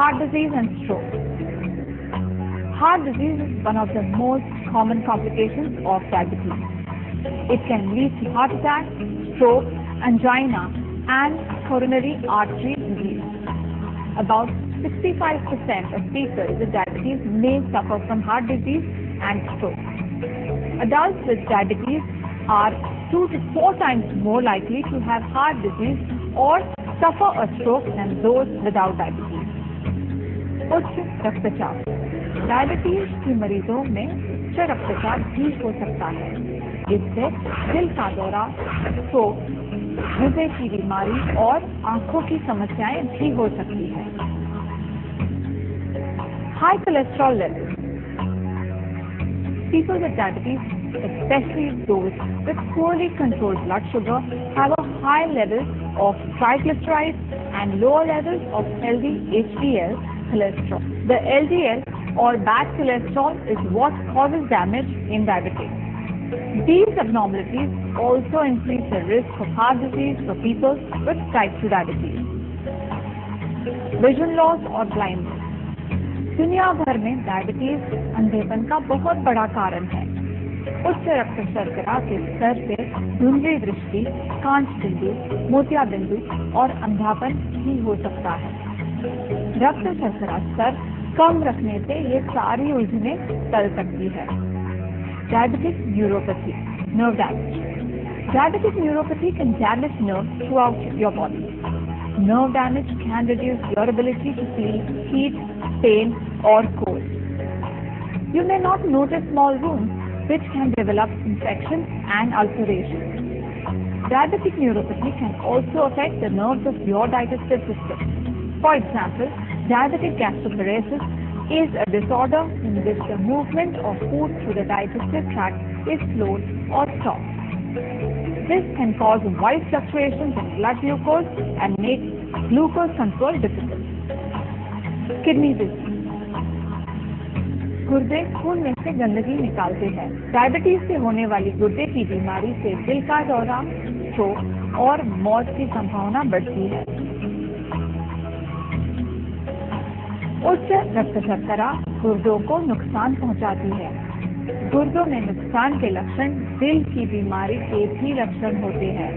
heart disease and stroke. Heart disease is one of the most common complications of diabetes. It can lead to heart attack, stroke, angina, and coronary artery disease. About 65% of people with diabetes may suffer from heart disease and stroke. Adults with diabetes are 2 to 4 times more likely to have heart disease or suffer a stroke than those without diabetes. उच्च रक्तचाप. Diabetes के मरीजों में उच्च रक्तचाप भी हो सकता है, जिससे दिल का दौरा, स्ट्रोक, हृदय की बीमारी और आंखों की समस्याएं भी हो सकती है. High cholesterol levels. People with diabetes, especially those with poorly controlled blood sugar, have a high level of triglycerides and lower levels of healthy HDL cholesterol. The LDL or bad cholesterol is what causes damage in diabetes. These abnormalities also increase the risk of heart disease for people with type 2 diabetes. Vision loss or blindness. दुनिया भर में diabetes अंधेपन का बहुत बड़ा कारण है. उच्च रक्त शर्करा के स्तर से धुंधली दृष्टि, कांच बिंदु, मोतिया बिंदु और अंधापन भी हो सकता है. रक्त शर्करा स्तर कम रखने से ये सारी उलझनें टल सकती है. Diabetic neuropathy, nerve damage. Diabetic neuropathy can damage nerves throughout your body. Nerve damage can reduce your ability to feel heat, pain, or cold. You may not notice small wounds which can develop infections and ulcerations. Diabetic neuropathy can also affect the nerves of your digestive system. For example, diabetic gastroparesis is a disorder in which the movement of food through the digestive tract is slowed or stopped. This can cause wide fluctuations in blood glucose and make glucose control difficult. Kidney disease. गुर्दे खून में से गंदगी निकालते हैं. Diabetes से होने वाली गुर्दे की बीमारी से दिल का दौरा, स्ट्रोक और मौत की संभावना बढ़ती है. उच्च रक्त शर्करा गुर्दों को नुकसान पहुंचाती है. गुर्दों में नुकसान के लक्षण दिल की बीमारी के भी लक्षण होते हैं.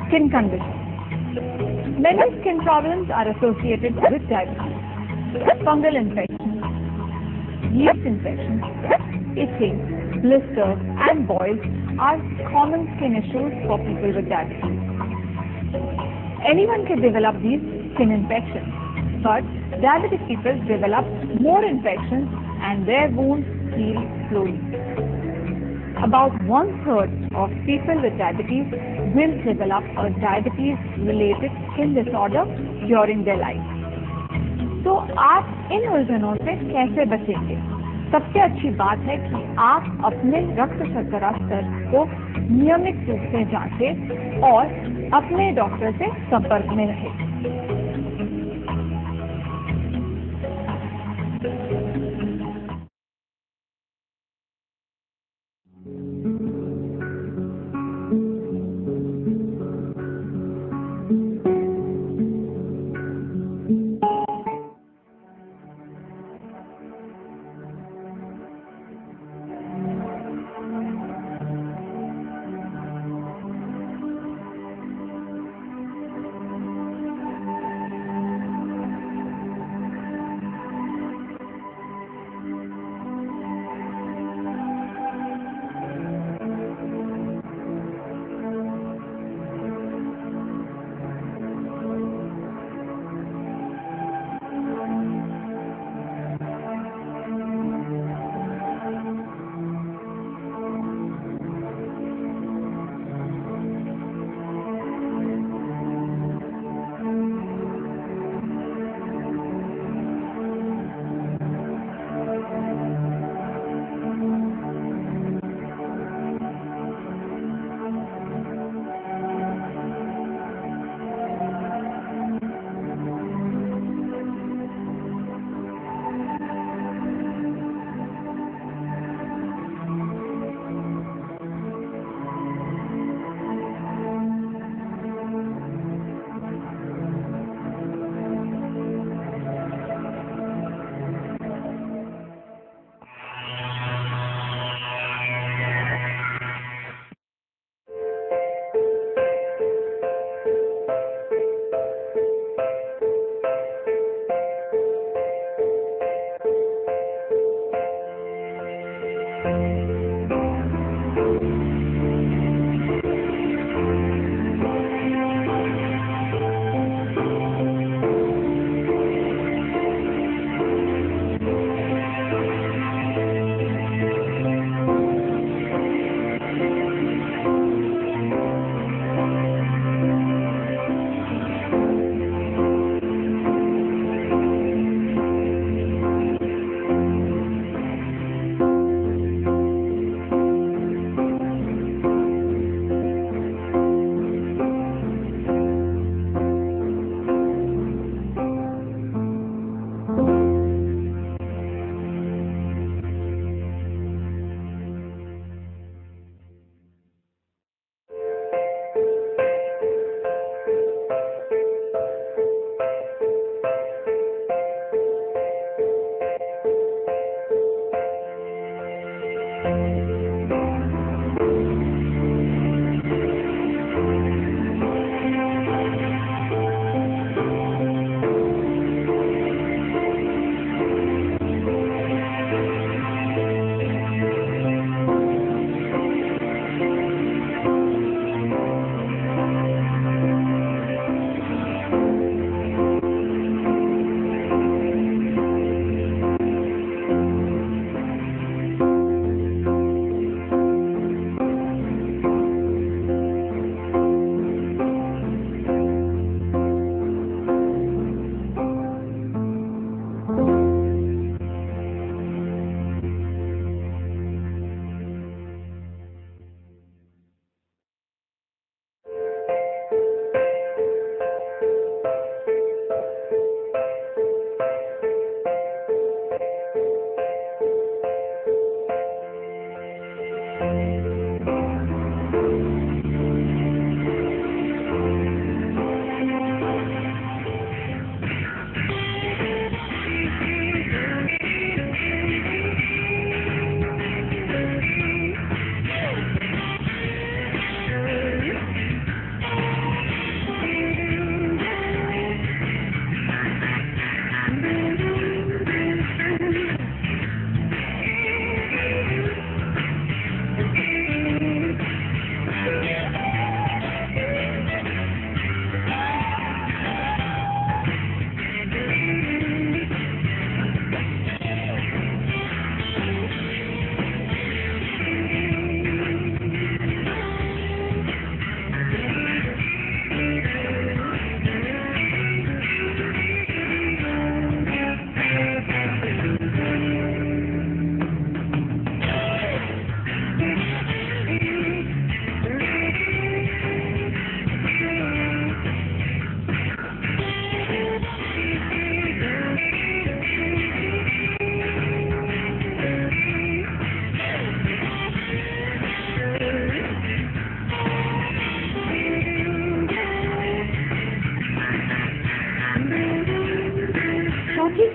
Skin condition. Many skin problems are associated with diabetes. Fungal infections, yeast infections, itching, blisters, and boils are common skin issues for people with diabetes. Anyone can develop these skin infections, but diabetic people develop more infections and their wounds heal slowly. About 1/3 of people with diabetes will develop a diabetes-related skin disorder during their life. तो आप इन उलझनों से कैसे बचेंगे? सबसे अच्छी बात है कि आप अपने रक्त शर्करा स्तर को नियमित रूप से जांचें और अपने डॉक्टर से संपर्क में रहें.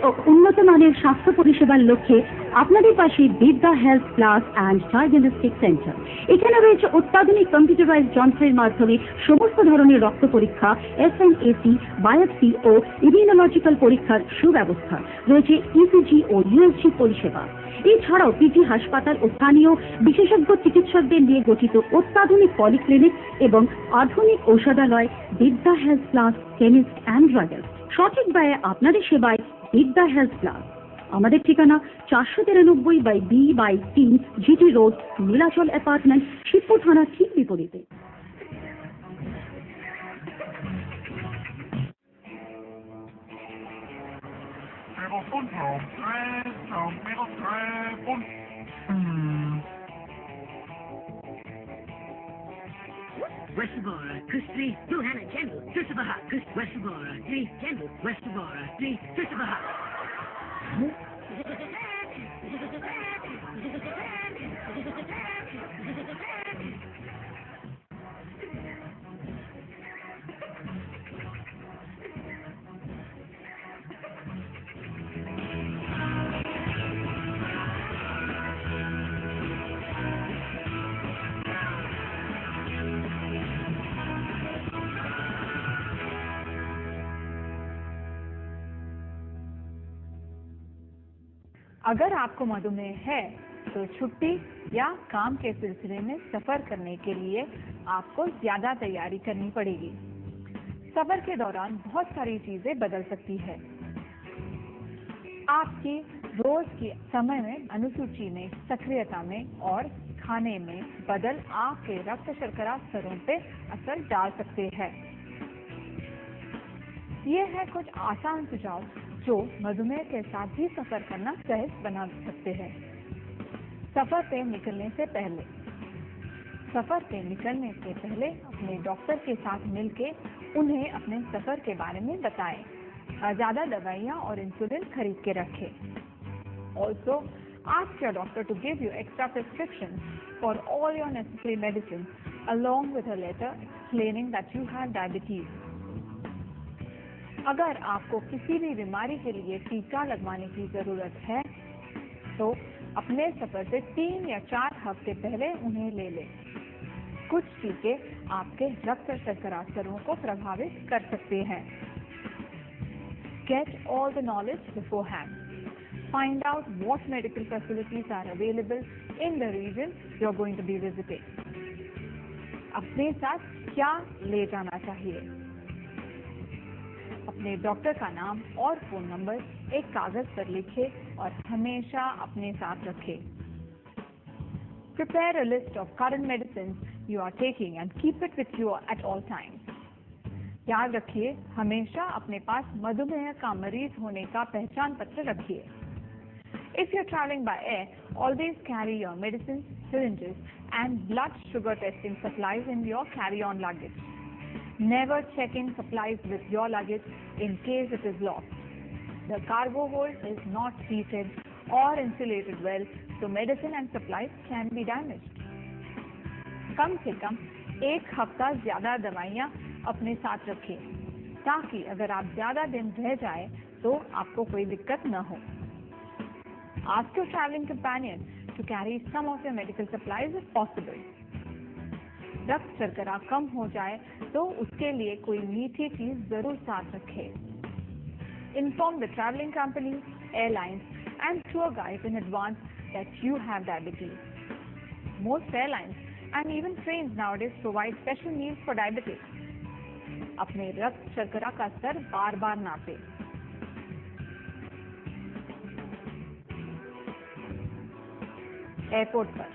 ও উন্নত মানের স্বাস্থ্য পরিষেবার লক্ষ্যে আপনাদের পাশে বিদ্যা health plus and diagnostic centre. এখানে রয়েছে অত্যাধুনিক কম্পিউটারাইজ যন্ত্রের মাধ্যমে সমস্ত ধরনের রক্ত পরীক্ষা, এসএনএসি, বায়োপসি ও ইমিউনোলজিক্যাল পরীক্ষার সুব্যবস্থা। রয়েছে ইসিজি ও ইউএসজি পরিষেবা। এছাড়াও পিজি হাসপাতাল ও স্থানীয় বিশেষজ্ঞ চিকিৎসকদের নিয়ে গঠিত অত্যাধুনিক পলিক্লিনিক এবং আধুনিক ঔষধালয় বিদ্যা হেলথ প্লাস কেমিস্ট অ্যান্ড ড্রাগার্স। সঠিক ব্যয়ে আপনাদের সেবায় বিদ্যা হেলথ প্লাস। আমাদের ঠিকানা 493/B/3 GT road, Nilachal apartment, Shibpur থানার ঠিক বিপরীতে। Westboro, Christy, Johanna Kendall, Christopher, Westboro, 3, Kendall, Westboro, 3, Christopher. अगर आपको मधुमेह है तो छुट्टी या काम के सिलसिले में सफर करने के लिए आपको ज्यादा तैयारी करनी पड़ेगी। सफर के दौरान बहुत सारी चीजें बदल सकती है। आपकी रोज की समय में, अनुसूची में, सक्रियता में और खाने में बदल आपके रक्त शर्करा स्तरों पे असर डाल सकते हैं। ये है कुछ आसान सुझाव जो मधुमेह के साथ भी सफर करना सहज बना सकते हैं। सफर पे निकलने से पहले अपने डॉक्टर के साथ मिलके उन्हें अपने सफर के बारे में बताएं। ज्यादा दवाइयाँ और इंसुलिन खरीद के रखें। Also ask your doctor to give you extra prescriptions for all your necessary medicines along with a letter explaining that you have diabetes. अगर आपको किसी भी बीमारी के लिए टीका लगवाने की जरूरत है तो अपने सफर से 3 या 4 हफ्ते पहले उन्हें ले लें। कुछ टीके आपके रक्त शर्करा स्तरों को प्रभावित कर सकते हैं। Get all the knowledge beforehand. Find out what medical facilities are available in the region you are going to be visiting. अपने साथ क्या ले जाना चाहिए? अपने डॉक्टर का नाम और फोन नंबर एक कागज पर लिखें और हमेशा अपने साथ रखें। Prepare a list of current medicines you are taking and keep it with you at all times. याद रखिए, हमेशा अपने पास मधुमेह का मरीज होने का पहचान पत्र रखिए। If you're traveling by air, always carry your medicines, syringes, and blood sugar testing supplies in your carry-on luggage. Never check in supplies with your luggage in case it is lost. The cargo hold is not seated or insulated well, so medicine and supplies can be damaged. कम से कम 1 हफ्ता ज्यादा दवाइयाँ अपने साथ रखें ताकि अगर आप ज्यादा दिन रह जाए तो आपको कोई दिक्कत न हो। Ask your traveling companion to carry some of your medical supplies if possible. रक्त शर्करा कम हो जाए तो उसके लिए कोई मीठी चीज जरूर साथ रखें। Inform the traveling company, airlines, and tour guides in advance that you have diabetes. Most airlines and even trains nowadays provide special meals for diabetics. अपने रक्त शर्करा का स्तर बार-बार नापें। एयरपोर्ट पर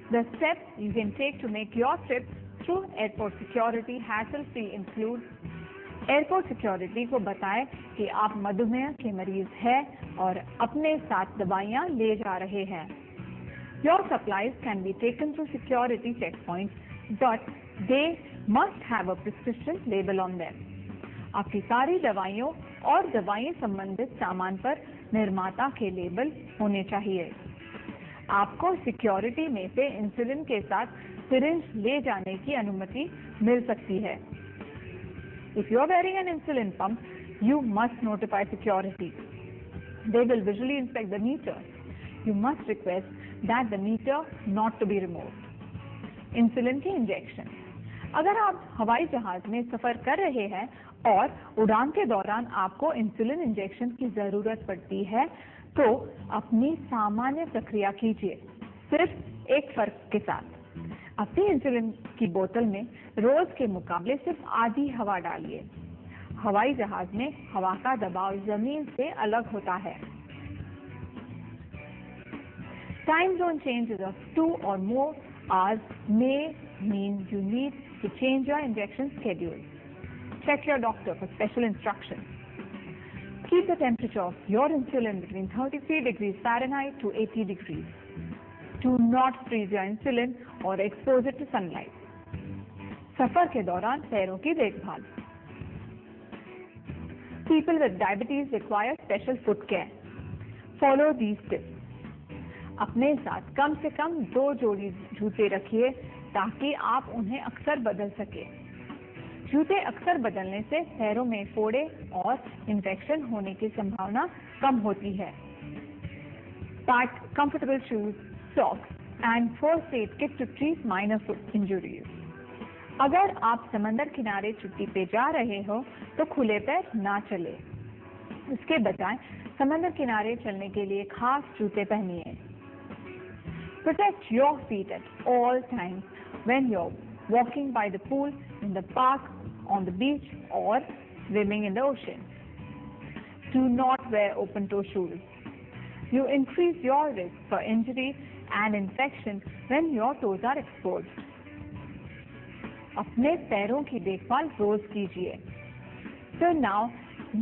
The steps you can take to make your trip through airport security hassle-free include airport security को बताएं कि आप मधुमेह के मरीज हैं और अपने साथ दवाइयाँ ले जा रहे हैं। Your supplies can be taken through security checkpoints, but they must have a prescription label on them. आपकी सारी दवाइयों और दवाई संबंधित सामान पर निर्माता के लेबल होने चाहिए। आपको सिक्योरिटी में से इंसुलिन के साथ सिरिंज ले जाने की अनुमति मिल सकती है। If you are wearing an insulin pump, you must notify security. They will visually inspect the meter. You must request that the meter not to be removed. Insulin की इंजेक्शन। अगर आप हवाई जहाज में सफर कर रहे हैं और उड़ान के दौरान आपको इंसुलिन इंजेक्शन की जरूरत पड़ती है तो अपनी सामान्य प्रक्रिया कीजिए, सिर्फ एक फर्क के साथ। अपनी इंसुलिन की बोतल में रोज के मुकाबले सिर्फ आधी हवा डालिए। हवाई जहाज में हवा का दबाव जमीन से अलग होता है। Time zone changes of 2 or more hours may mean you need to change your injection schedule. Check your doctor for special instructions. Keep the temperature of your insulin between 33 degrees Fahrenheit to 80 degrees. Do not freeze your insulin or expose it to sunlight. सफर के दौरान पैरों की देखभाल। People with diabetes require special foot care. Follow these tips. अपने साथ कम से कम 2 जोड़ी जूते रखिए ताकि आप उन्हें अक्सर बदल सके। जूते अक्सर बदलने से पैरों में फोड़े और इन्फेक्शन होने की संभावना कम होती है। Pack comfortable shoes, socks and first aid kit to treat minor foot injuries. अगर आप समंदर किनारे छुट्टी पे जा रहे हो तो खुले पैर ना चले। इसके बजाय समंदर किनारे चलने के लिए खास जूते पहनिए। Protect your feet at all times when you're walking by the pool, in the park, on the beach or swimming in the ocean. Do not wear open-toe shoes. You increase your risk for injury and infection when your toes are exposed. अपने पैरों की देखभाल रोज कीजिए। So now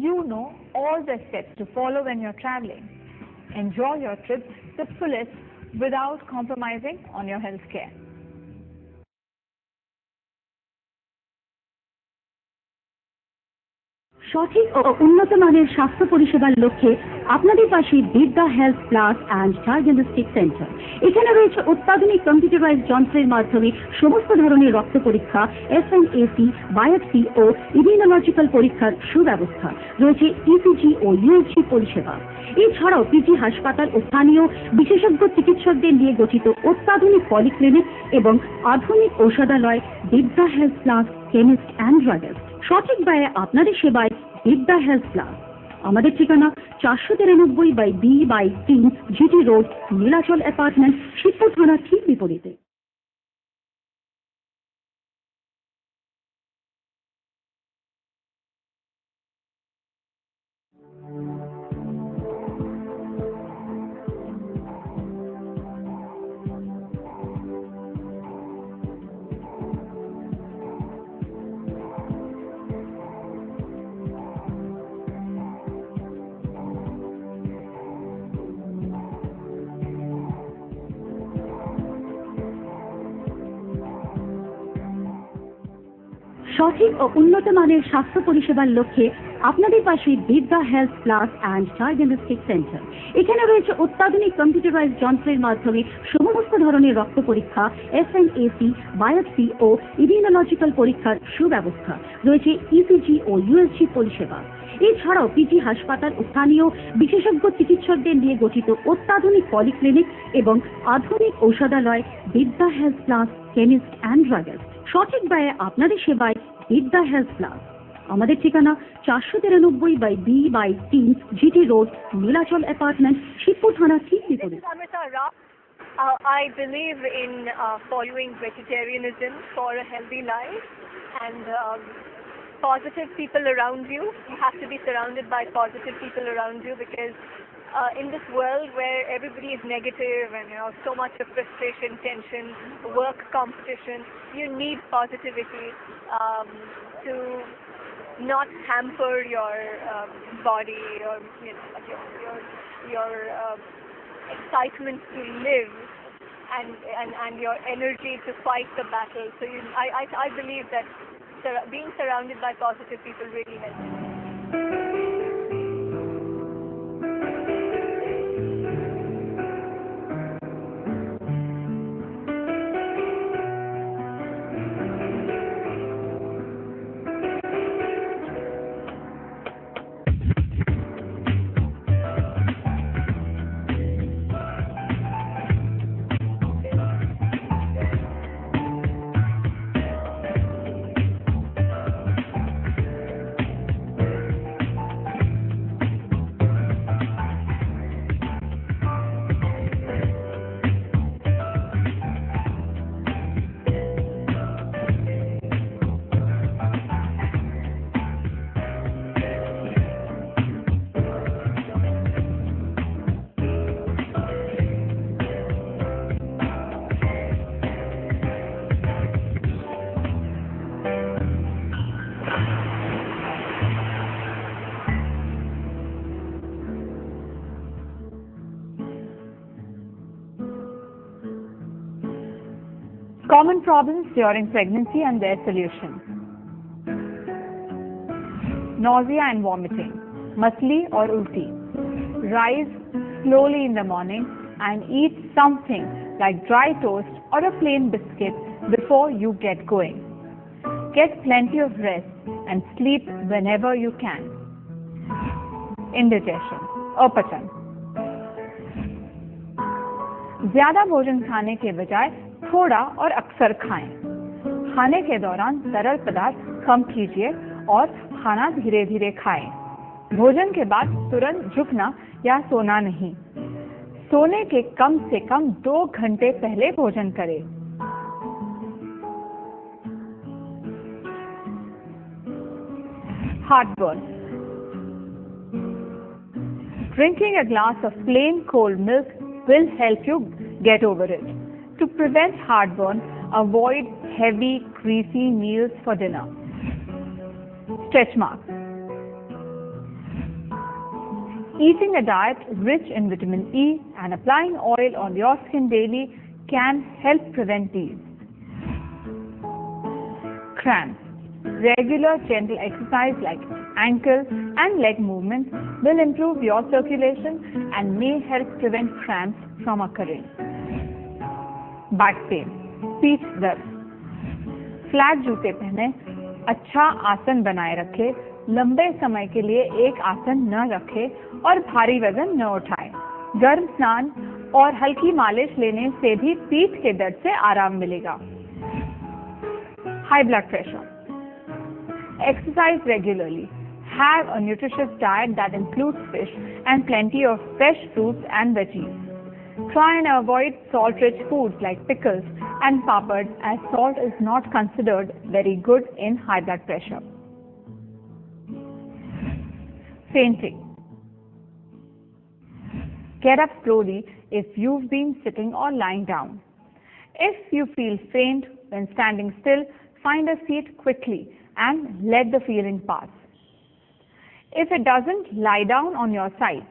you know all the steps to follow when you're traveling. Enjoy your trip to the fullest without compromising on your health care. সঠিক ও উন্নত মানের স্বাস্থ্য পরিষেবার লক্ষ্যে আপনাদের পাশে বিদ্যা health plus and diagnostic centre. এখানে রয়েছে অত্যাধুনিক কম্পিউটারাইজ যন্ত্রের মাধ্যমে সমস্ত ধরনের রক্ত পরীক্ষা, FNAC, বায়োপসি ও ইমিউনোলজিক্যাল পরীক্ষার সুব্যবস্থা। রয়েছে ইসিজি ও ইউএসজি পরিষেবা। এছাড়াও পিজি হাসপাতাল ও স্থানীয় বিশেষজ্ঞ চিকিৎসকদের নিয়ে গঠিত অত্যাধুনিক পলিক্লিনিক এবং আধুনিক ঔষধালয় বিদ্যা health plus chemist and druggist. সঠিক ব্যয়ে আপনাদের সেবায় বিদ্যা হেলথ প্লাস। আমাদের ঠিকানা 493/B/3 GT road, Nilachal apartment, Shibpur থানা ঠিক বিপরীতে। সঠিক ও উন্নত মানের স্বাস্থ্য পরিষেবার লক্ষ্যে আপনাদের পাশে বিদ্যা health plus and diagnostic centre. এখানে রয়েছে অত্যাধুনিক কম্পিউটারাইজ যন্ত্রের মাধ্যমে সমস্ত ধরনের রক্ত পরীক্ষা, FNAC, বায়োপসি ও ইমিউনোলজিক্যাল পরীক্ষার সুব্যবস্থা। রয়েছে ইসিজি ও ইউএসজি পরিষেবা। এছাড়াও পিজি হাসপাতাল ও স্থানীয় বিশেষজ্ঞ চিকিৎসকদের নিয়ে গঠিত অত্যাধুনিক পলিক্লিনিক এবং আধুনিক ঔষধালয় বিদ্যা health plus chemist and druggist. সঠিক ব্যয়ে আপনাদের সেবায় বিদ্যা হেলথ প্লাস। আমাদের ঠিকানা 493/B/3 GT road, Nilachal apartment, Shibpur থানা ঠিক বিপরীতে। I believe in following vegetarianism for a healthy life and positive people around you. You have to be surrounded by positive people around you because in this world where everybody is negative and so much of frustration, tension, work competition, you need positivity to not hamper your body or your excitement to live and your energy to fight the battle. So I believe that being surrounded by positive people really helps. problems during pregnancy and their solution. Nausea and vomiting, matli or ulti. Rise slowly in the morning and eat something like dry toast or a plain biscuit before you get going. Get plenty of rest and sleep whenever you can. Indigestion, अपचन. ज्यादा भोजन खाने के बजाय थोड़ा और अक्सर खाएं. खाने के दौरान तरल पदार्थ कम कीजिए और खाना धीरे धीरे खाएं. भोजन के बाद तुरंत झुकना या सोना नहीं. सोने के कम से कम 2 घंटे पहले भोजन करें. Heartburn. Drinking a glass of plain cold milk will help you get over it. To prevent heartburn, avoid heavy, greasy meals for dinner. Stretch marks. Eating a diet rich in vitamin E and applying oil on your skin daily can help prevent these. Cramps. Regular gentle exercise like ankle and leg movements will improve your circulation and may help prevent cramps from occurring. Back pain, पीठ दर्द. Flat जूते पहने, अच्छा आसन बनाए रखें, लंबे समय के लिए एक आसन न रखें और भारी वजन न उठाएं. गर्म स्नान और हल्की मालिश लेने से भी पीठ के दर्द से आराम मिलेगा. High blood pressure. Exercise regularly. Have a nutritious diet that includes fish and plenty of fresh fruits and veggies. Try and avoid salt-rich foods like pickles and papads, as salt is not considered very good in high blood pressure. Fainting. Get up slowly if you've been sitting or lying down. If you feel faint when standing still, find a seat quickly and let the feeling pass. If it doesn't, lie down on your side.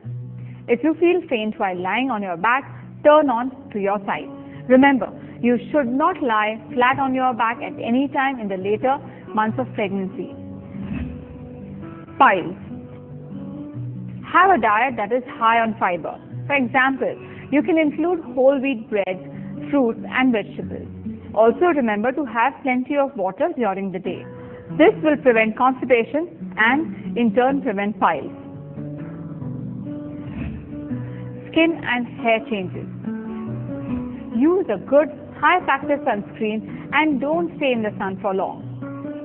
If you feel faint while lying on your back, turn on to your side. Remember, you should not lie flat on your back at any time in the later months of pregnancy. Piles. Have a diet that is high on fiber. For example, you can include whole wheat bread, fruits and vegetables. Also remember to have plenty of water during the day. This will prevent constipation and in turn prevent piles. Skin and hair changes. Use a good high-factor sunscreen and don't stay in the sun for long.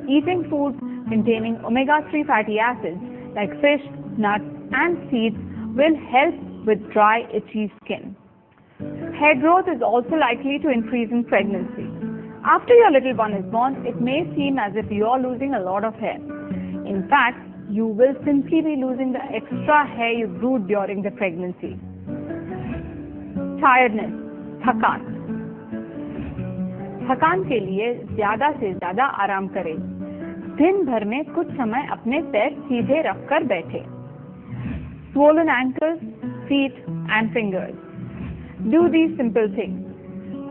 Eating foods containing omega-3 fatty acids like fish, nuts and seeds will help with dry, itchy skin. Hair growth is also likely to increase in pregnancy. After your little one is born, it may seem as if you are losing a lot of hair. In fact, you will simply be losing the extra hair you grew during the pregnancy. Tiredness, थकान. थकान के लिए ज्यादा से ज्यादा आराम करें. दिन भर में कुछ समय अपने पैर सीधे रखकर बैठे. Swollen ankles, feet and fingers. Do these simple things.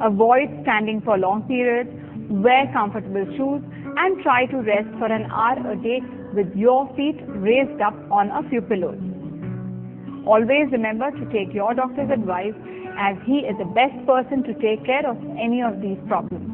Avoid standing for long periods, wear comfortable shoes and try to rest for an hour a day with your feet raised up on a few pillows. Always remember to take your doctor's advice, as he is the best person to take care of any of these problems.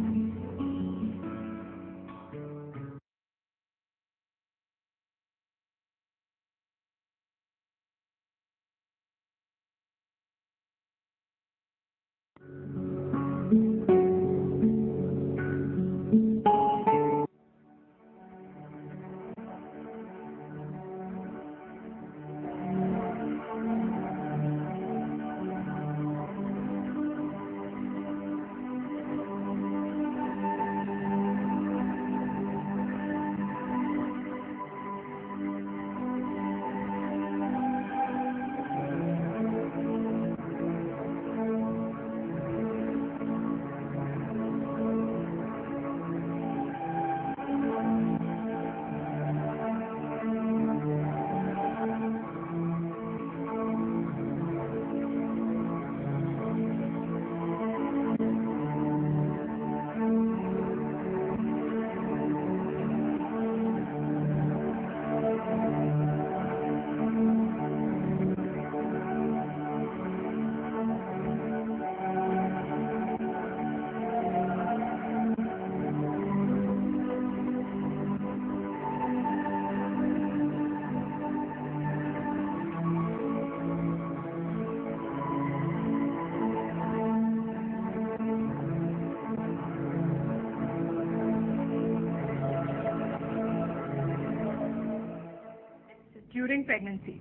during pregnancy.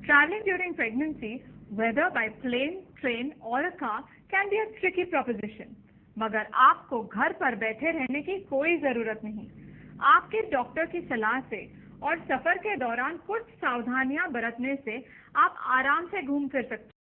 Traveling during pregnancy, whether by plane, train or a car, can be a tricky proposition. मगर आपको घर पर बैठे रहने की कोई जरूरत नहीं। आपके डॉक्टर की सलाह से और सफर के दौरान कुछ सावधानियां बरतने से आप आराम से घूम फिर सकते हैं।